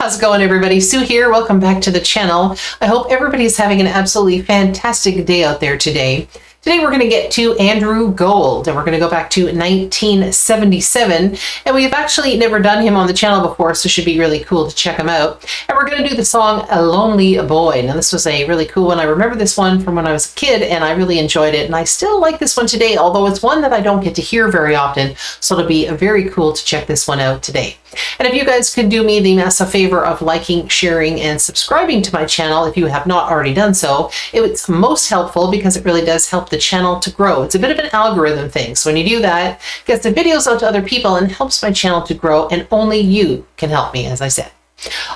How's it going, everybody? Sue here. Welcome back to the channel. I hope everybody's having an absolutely fantastic day out there today. Today we're going to get to Andrew Gold, and we're going to go back to 1977, and we've actually never done him on the channel before, so it should be really cool to check him out. And we're going to do the song A Lonely Boy. Now this was a really cool one. I remember this one from when I was a kid, and I really enjoyed it, and I still like this one today, although it's one that I don't get to hear very often, so it'll be very cool to check this one out today. And if you guys could do me the massive favor of liking, sharing, and subscribing to my channel if you have not already done so, it's most helpful because it really does help the channel to grow. It's a bit of an algorithm thing. So when you do that, it gets the videos out to other people and helps my channel to grow, and only you can help me, as I said.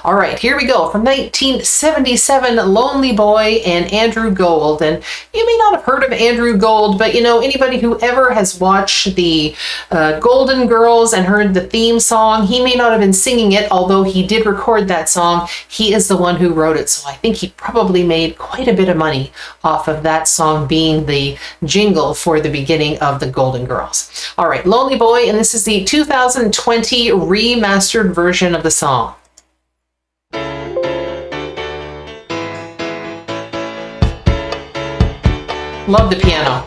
All right, here we go. From 1977, Lonely Boy and Andrew Gold. And you may not have heard of Andrew Gold, but you know, anybody who ever has watched the Golden Girls and heard the theme song, he may not have been singing it, although he did record that song. He is the one who wrote it, so I think he probably made quite a bit of money off of that song being the jingle for the beginning of the Golden Girls. All right, Lonely Boy, and this is the 2020 remastered version of the song. Love the piano.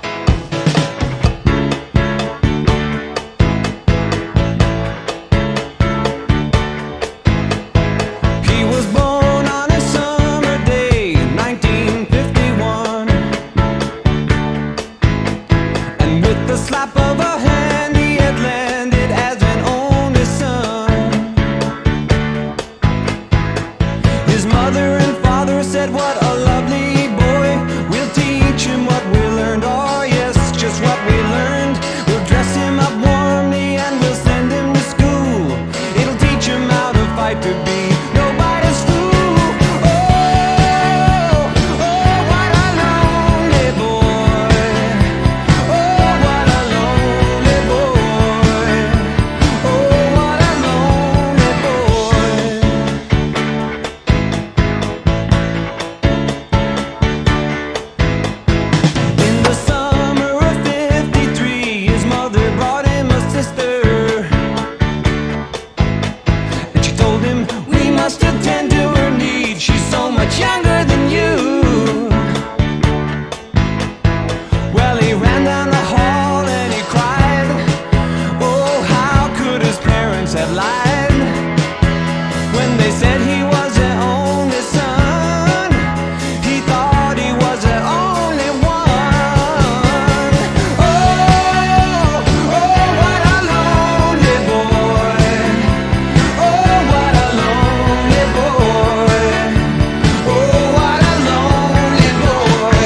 He was born on a summer day in 1951, and with the slap of a hand he had landed as an only son. His mother and father said, "What a lovely boy, we'll teach him what we learned." Oh yes, just what we learned. We'll dress him up warmly and we'll send him to school. It'll teach him how to fight to be nobody's fool. Oh, oh, what a lonely boy. Oh, what a lonely boy. Oh, what a lonely boy. In the summer of '53, his mother brought him a sister, and she told him, "We must attend to her needs. She's so much younger than you." Well, he ran down the hall and he cried. Oh, how could his parents have lied when they said he was their only son? He thought he was their only one. Oh, oh, what a lonely boy. Oh, what a lonely boy. Oh, what a lonely boy.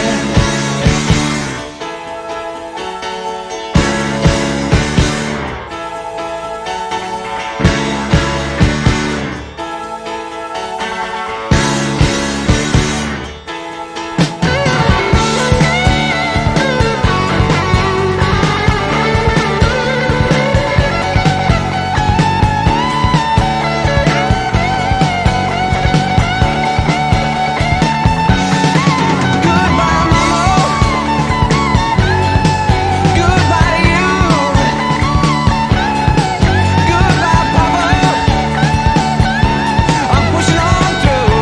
Goodbye, Mama. Goodbye, you. Goodbye, Papa. I'm pushing on through.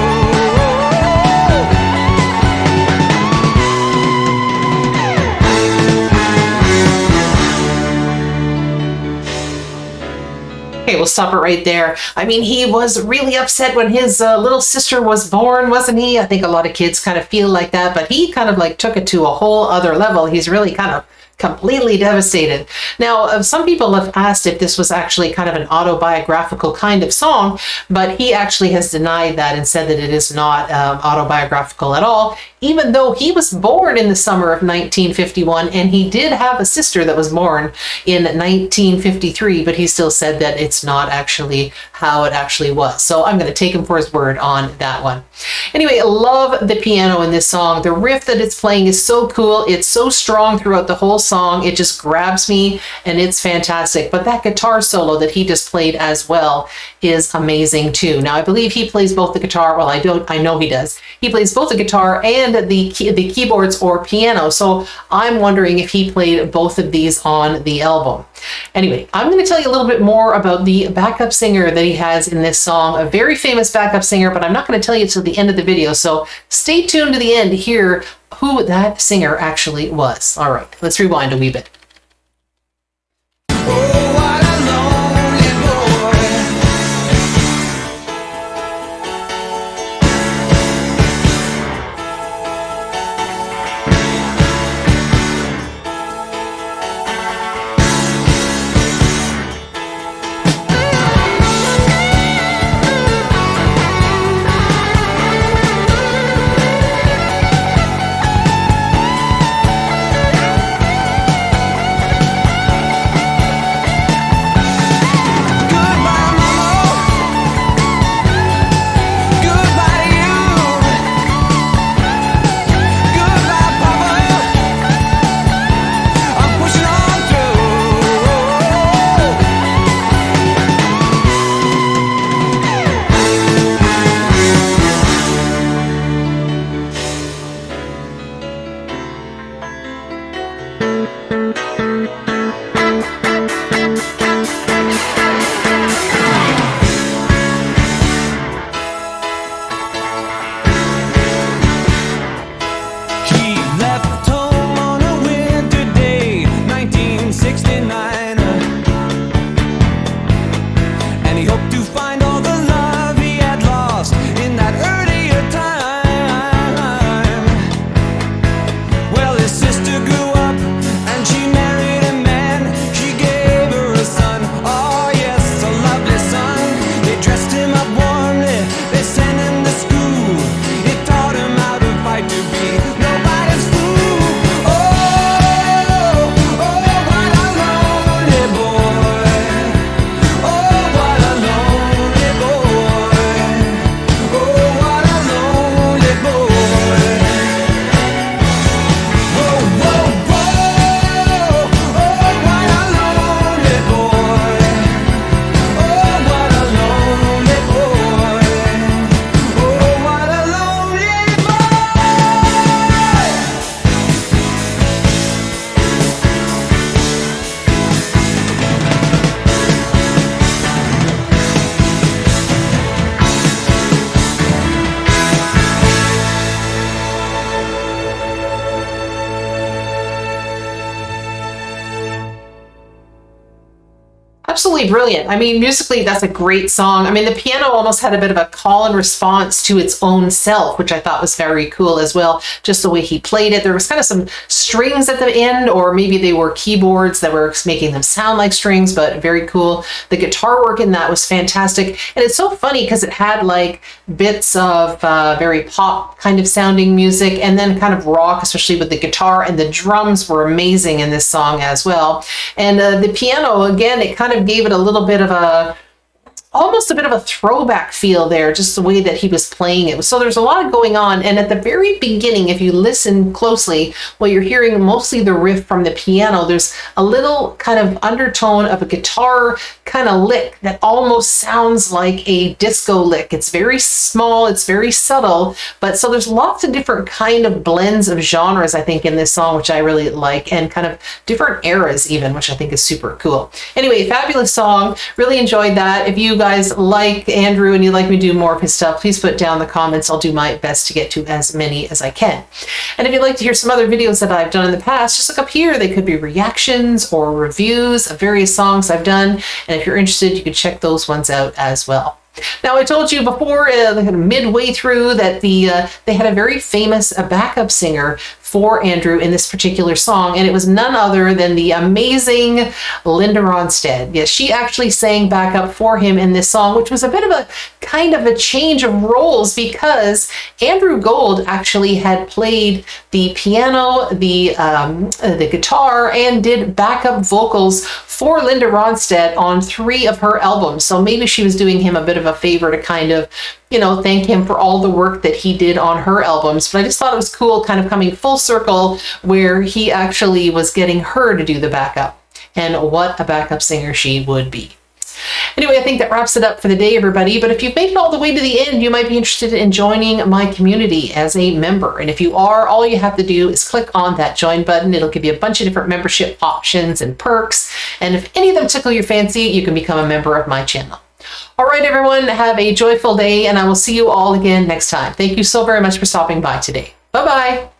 Okay, we'll stop it right there. I mean, he was really upset when his little sister was born, wasn't he? I think a lot of kids kind of feel like that, but he kind of like took it to a whole other level. He's really kind of completely devastated. Now, some people have asked if this was actually kind of an autobiographical kind of song, but he actually has denied that and said that it is not autobiographical at all, even though he was born in the summer of 1951, and he did have a sister that was born in 1953, but he still said that it's not actually how it actually was. So I'm going to take him for his word on that one. Anyway, I love the piano in this song. The riff that it's playing is so cool. It's so strong throughout the whole song. It just grabs me and it's fantastic. But that guitar solo that he just played as well is amazing too. Now I believe he plays both the guitar. Well, I know he does. He plays both the guitar and the keyboards or piano. So I'm wondering if he played both of these on the album. Anyway, I'm going to tell you a little bit more about the backup singer that he has in this song, a very famous backup singer, but I'm not going to tell you till the end of the video. So stay tuned to the end to hear who that singer actually was. All right, let's rewind a wee bit. Absolutely brilliant. I mean, musically, that's a great song. I mean, the piano almost had a bit of a call and response to its own self, which I thought was very cool as well. Just the way he played it. There was kind of some strings at the end, or maybe they were keyboards that were making them sound like strings, but very cool. The guitar work in that was fantastic. And it's so funny because it had like bits of very pop kind of sounding music and then kind of rock, especially with the guitar, and the drums were amazing in this song as well. And the piano, again, it kind of gave it a little bit of a, almost a bit of a throwback feel there, just the way that he was playing it. So there's a lot going on. And at the very beginning, if you listen closely, well, you're hearing mostly the riff from the piano. There's a little kind of undertone of a guitar kind of lick that almost sounds like a disco lick. It's very small, it's very subtle, but so there's lots of different kind of blends of genres, I think, in this song, which I really like, and kind of different eras even, which I think is super cool. Anyway, fabulous song. Really enjoyed that. If you guys like Andrew and you'd like me to do more of his stuff, please put down in the comments. I'll do my best to get to as many as I can. And if you'd like to hear some other videos that I've done in the past, just look up here. They could be reactions or reviews of various songs I've done. And if you're interested, you can check those ones out as well. Now, I told you before, midway through, that they had a very famous backup singer for Andrew in this particular song, and it was none other than the amazing Linda Ronstadt. Yes, she actually sang backup for him in this song, which was a bit of a kind of a change of roles, because Andrew Gold actually had played the piano, the guitar, and did backup vocals for Linda Ronstadt on 3 of her albums. So maybe she was doing him a bit of a favor to kind of, you know, thank him for all the work that he did on her albums. But I just thought it was cool, kind of coming full circle, where he actually was getting her to do the backup. And what a backup singer she would be. Anyway, I think that wraps it up for the day, everybody. But if you've made it all the way to the end, you might be interested in joining my community as a member. And if you are, all you have to do is click on that join button. It'll give you a bunch of different membership options and perks. And if any of them tickle your fancy, you can become a member of my channel. All right, everyone, have a joyful day, and I will see you all again next time. Thank you so very much for stopping by today. Bye-bye.